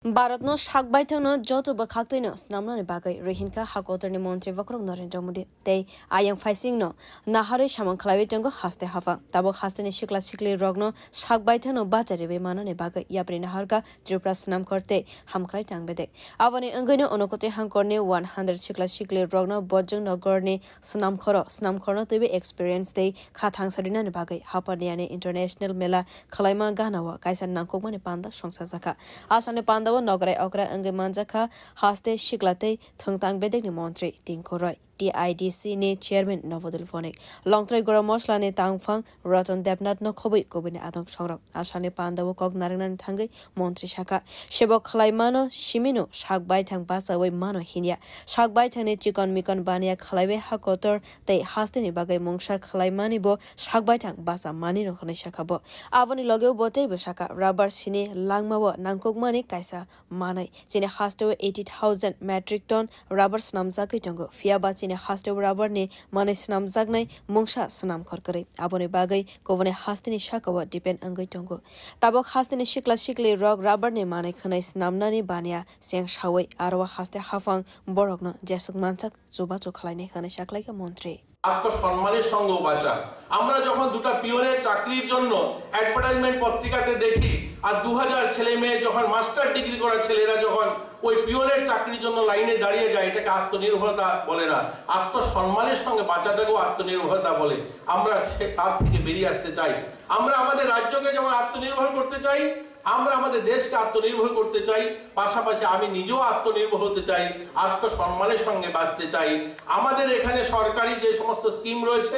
भारतनो सागबायथांनो जतोबो खाक्तैनो स्नामनानि बागै रोहिंका हाकोतरनि मन्त्री वक्रम नरेन्द्र मोदी तै आयं फाइसिंनो नाहारै सामं खलाइवेटंगो हास्ते हाफा ताबो हास्तेनि सिक्ला सिक्ली रगनो सागबायथांनो बाचारिवे माननि बागै याप्रि नाहारका त्रिपुरा स्नाम करते हामख्राय टांबेदे आवनि अंगैनो अनकोते हांकरनि 100 सिक्ला सिक्ली रगनो बजों नगरनि स्नाम खरनो तैबे एक्सपीरियंस तै खाथां सरिनानि बागै हापानियानि इंटरनेशनल मेला खलाइमा गानावा काइसा नांकोकमानि पान्दा संसा जाका आसामनि पान्दा नगराय अग्रा अंगे मानजाखा हास्ते शिक्लाते थंतांग बेदेगनि मन्त्री टिंकोरय TIDC नि चेयरमैन नवोदल फोनिक लंगत्रै गरम मसलानि तांगफां रतन देबनाथ नखबै कोबिने आदं सौरक आसामनि पान्दाव कक नारंनानि थांगै मन्त्री शाखा सेबक खलाइमानो सिमिनो सागबाय थां बासावै मानो हिनिया सागबाय थांनि चिकन मिकन बानिया खलाइवे हाकोतर तै हास्तेनि बागै मुंसा खलाइमानिबो सागबाय थां बासा मानिनो खनै शाखाबो आवनि लगेव बतैबो शाखा रबर सिनि लांमाव नांकोकमानि काइसा मानै जिने हास्तेव 80,000 मेट्रिक टन रबर स्नामजाकै दंगो फियाबा चिने हास्तेव रबरनि मानै स्नामजागनाय मुंसा स्नाम खरकरै आवनि बागै कोवने हास्तेनि शाखाव डिपेन्ड अंगै दंगो ताबक हास्तेनि सिक्ला सिक्ली रबरनि मानै खनै स्नामनानि बानिया सें सावै आरो हास्ते हाफां बरकनो जेसक मानसाक जुबाचो खलाइने खनै शाखलाइका मन्त्री আত্মসম্মানের সঙ্গে বাঁচা আমরা যখন দুটো পিওনের চাকরির জন্য অ্যাডভার্টাইজমেন্ট পত্রিকাতে দেখি আর 2000 ছেলে মেয়ে যখন মাস্টার ডিগ্রি করা ছেলেরা যখন ওই পিওনের চাকরির জন্য লাইনে দাঁড়িয়ে যায় এটাকে আত্মনির্ভরতা বলে না আত্মসম্মানের সঙ্গে বাঁচাটাকেও আত্মনির্ভরতা বলে আমরা তার থেকে বেরিয়ে আসতে চাই আমরা আমাদের রাজ্যকে যেমন আত্মনির্ভর করতে চাই আমরা আমাদের দেশকে আত্মনির্ভর করতে চাই পাশাপাশি আমি নিজেও আত্মনির্ভর হতে চাই আত্মসম্মানের সঙ্গে বাঁচতে চাই আমাদের এখানে সরকারি যে সমস্ত স্কিম রয়েছে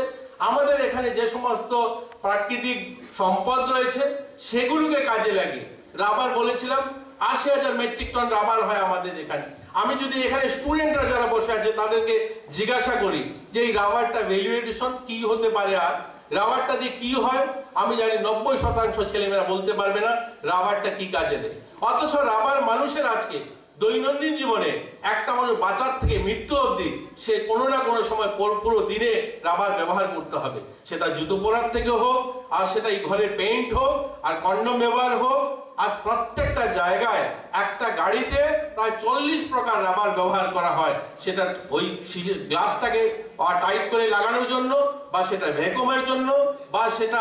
আমাদের এখানে যে সমস্ত প্রাকৃতিক সম্পদ রয়েছে সেগুলোকে কাজে লাগিয়ে রাবার বলেছিলাম 80,000 মেট্রিক টন রাবার হয় আমাদের এখানে আমি যদি এখানে স্টুডেন্টরা যারা বসে আছে তাদেরকে জিজ্ঞাসা করি যে এই রাবারটা ভ্যালুয়েশন কি হতে পারে আর রাবারটা দিয়ে কি হয় আমি জানি 90% ছেলেমেয়েরা বলতে পারবে না রাবারটা কি কাজে দেয় অথচ রাবার মানুষের আজকে দৈনন্দিন জীবনে একটা মানুষ বাঁচার থেকে মৃত্যু অবধি সে কোনো না কোনো সময় পুরো দিনে রাবার ব্যবহার করতে হবে সেটা জুতো পরার থেকে হোক আর সেটা ঘরে পেইন্ট হোক আর কন্ডম ব্যবহার হোক আর প্রত্যেকটা জায়গায় একটা গাড়িতে প্রায় 40 প্রকার রাবার ব্যবহার করা হয় সেটা ওই গ্লাসটাকে টাইট করে লাগানোর জন্য বা সেটা ভ্যাকুয়ামের জন্য বা সেটা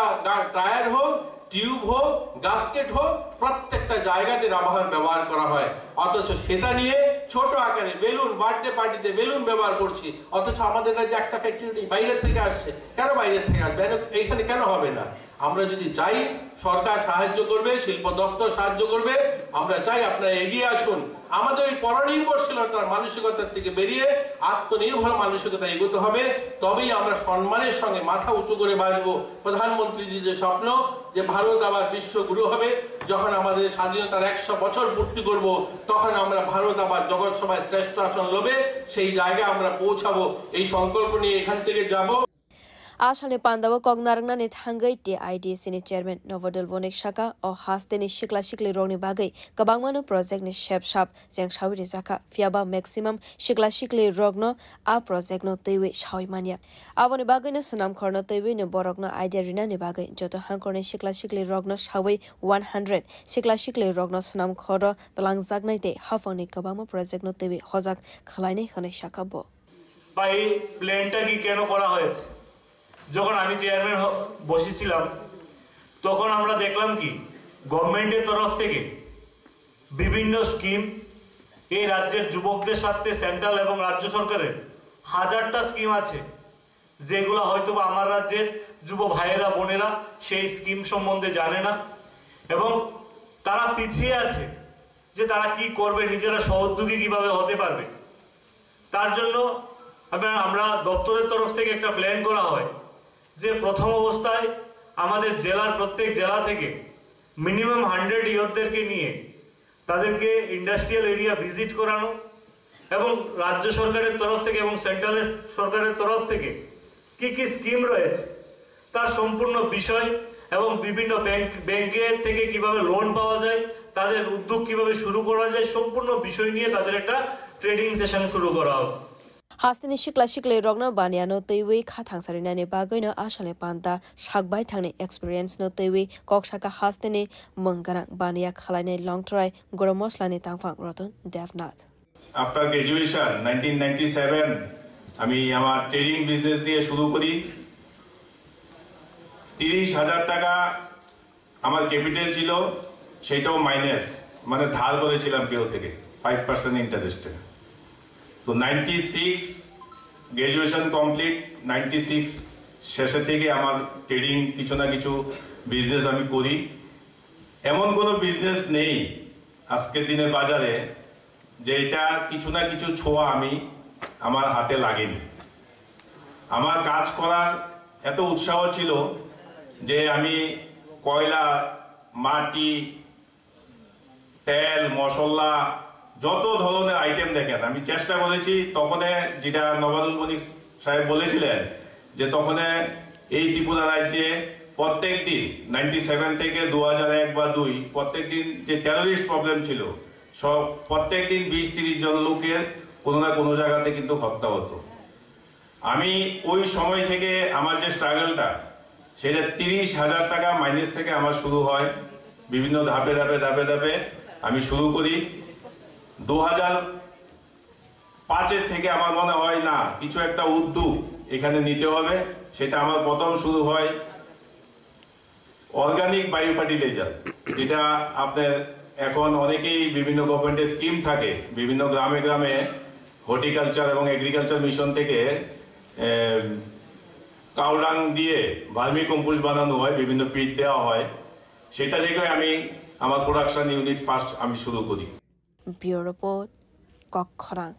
টায়ার হোক টিউব হোক গাস্কেট হোক প্রত্যেকটা জায়গাতে রাবার ব্যবহার করা হয় অথচ সেটা নিয়ে ছোট আকারে বেলুন বার্থডে পার্টিতে বেলুন ব্যবহার করছি অথচ আমাদের রাজ্যে একটা ফ্যাক্টরি বাইরে থেকে আসছে কেন বাইরে থেকে আসবে এখানে কেন হবে না আমরা যদি চাই সরকার সাহায্য করবে শিল্প দপ্তর সাহায্য করবে আমরা চাই আপনারা এগিয়ে আসুন আমাদের এই পরনির্ভরশীলতার মানসিকতার থেকে বেরিয়ে আত্মনির্ভর মানসিকতা এগোতে হবে তবেই আমরা সম্মানের সঙ্গে মাথা উঁচু করে বাঁচবো প্রধানমন্ত্রীজির যে স্বপ্ন যে ভারত আবার বিশ্বগুরু হবে যখন আমাদের স্বাধীনতার 100 বছর পূর্তি করব তখন আমরা ভারত আবার জগৎ সভায় শ্রেষ্ঠ আসন লবে সেই জায়গায় আমরা পৌঁছাবো এই সংকল্প নিয়ে এখান থেকে যাব आसामनि पान्दाव कक नारंनानि थांगै TIDC नि चेयरमैन नवोदल बोनिक शाखा अ हास्तेनि सिक्ला सिक्ली रगनि बागै गोबांमानो प्रोजेक्टनि शेपसाप जें सावरि जाखा फियाबा मैक्सिमाम सिक्ला सिक्ली रगनो आ प्रोजेक्टनो तैवे सावि मानिया आवनि बागैनो सनाम खरनो तैवेनो बरकनो आइडिया रिनानि बागै जतो हांकरनि सिक्ला सिक्ली रगनो सावै 100 सिक्ला सिक्ली रगनो सनाम खरो तलांग जागनायते हाफांनि गोबांमा प्रोजेक्टनो तैवे हजाक खलायनाय खनै शाखाबो बाय प्लेनटा কি কেন করা হয়েছে যখন আমি চেয়ারম্যান বসেছিলাম তখন আমরা দেখলাম কি গভর্নমেন্টের তরফ থেকে বিভিন্ন স্কিম এই রাজ্যের যুবকদের সাথে সেন্ট্রাল এবং রাজ্য সরকারের হাজারটা স্কিম আছে যেগুলো হয়তো আমার রাজ্যের যুব ভাইয়েরা বোনেরা সেই স্কিম সম্বন্ধে জানে না এবং তারা পিছিয়ে আছে যে তারা কি করবে নিজেরা সহযোগী কিভাবে হতে পারবে তার জন্য আমরা দপ্তরের তরফ থেকে একটা প্ল্যান করা হয় যে প্রথম অবস্থায় আমাদের জেলার প্রত্যেক জেলা থেকে মিনিমাম 100 ইয়রদেরকে নিয়ে তাদেরকে ইন্ডাস্ট্রিয়াল এরিয়া ভিজিট করানো এবং রাজ্য সরকারের তরফ থেকে এবং সেন্ট্রাল সরকারের তরফ থেকে কি কি স্কিম রয়েছে তার সম্পূর্ণ বিষয় এবং বিভিন্ন ব্যাংকের থেকে কিভাবে লোন পাওয়া যায় তাদের উদ্যোগ কিভাবে শুরু করা যায় সম্পূর্ণ বিষয় নিয়ে তাদের একটা ট্রেনিং সেশন শুরু করা হবে Hasteni shikla shikle rogna bania no tewe kha thangsarina ne bagoi no ashale panta shakbai thangni experience no tewe kokshaka hasteni mangana bania khalane long try goromosla ne tangfang roton devnath. After graduation 1997 আমি আমার trading business দিয়ে শুরু করি ৩০,০০০ টাকা আমার capital ছিল সেটাও minus মানে ধার করেছিলাম কেউ থেকে 5% ইন্টারেস্টে তো 96 গ্রাজুয়েশন কমপ্লিট 96 শেষে থেকে আমার ট্রেডিং কিছু না কিছু বিজনেস আমি করি এমন কোনো বিজনেস নেই আজকের দিনের বাজারে যে এটা কিছু না কিছু ছোঁয়া আমি আমার হাতে লাগেনি আমার কাজ করার এত উৎসাহ ছিল যে আমি কয়লা মাটি তেল মশলা যত ধরনের আইটেম দেখেন আমি চেষ্টা করেছি তখন যেটা নবারুল মনিক সাহেব বলেছিলেন যে তখন এই ত্রিপুরা রাজ্যে প্রত্যেক দিন 97 থেকে 2001 বা 2 প্রত্যেক দিন যে টেররিস্ট প্রবলেম ছিল সব প্রত্যেক দিন 20-30 জন লোকের কোনো না কোনো জায়গাতে কিন্তু হত্যা হতো আমি ওই সময় থেকে আমার যে স্ট্রাগলটা সেটা 30,০০০ টাকা মাইনাস থেকে আমার শুরু হয় বিভিন্ন ধাপে ধাপে ধাপে ধাপে আমি শুরু করি 2005 থেকে আমার মনে হয় না কিছু একটা উদ্যোগ এখানে নিতে হবে সেটা আমার প্রথম শুরু হয় অর্গানিক বায়ো ফার্টিলাইজার যেটা আপনার এখন অনেকেই বিভিন্ন গভর্নমেন্টের স্কিম থাকে বিভিন্ন গ্রামে গ্রামে হর্টিকালচার এবং এগ্রিকালচার মিশন থেকে কাউডাং দিয়ে ভার্মি কম্পোস্ট বানানো হয় বিভিন্ন পিট দেওয়া হয় সেটা থেকে আমি আমার প্রোডাকশন ইউনিট ফার্স্ট আমি শুরু করি Bureau report Kokkhorang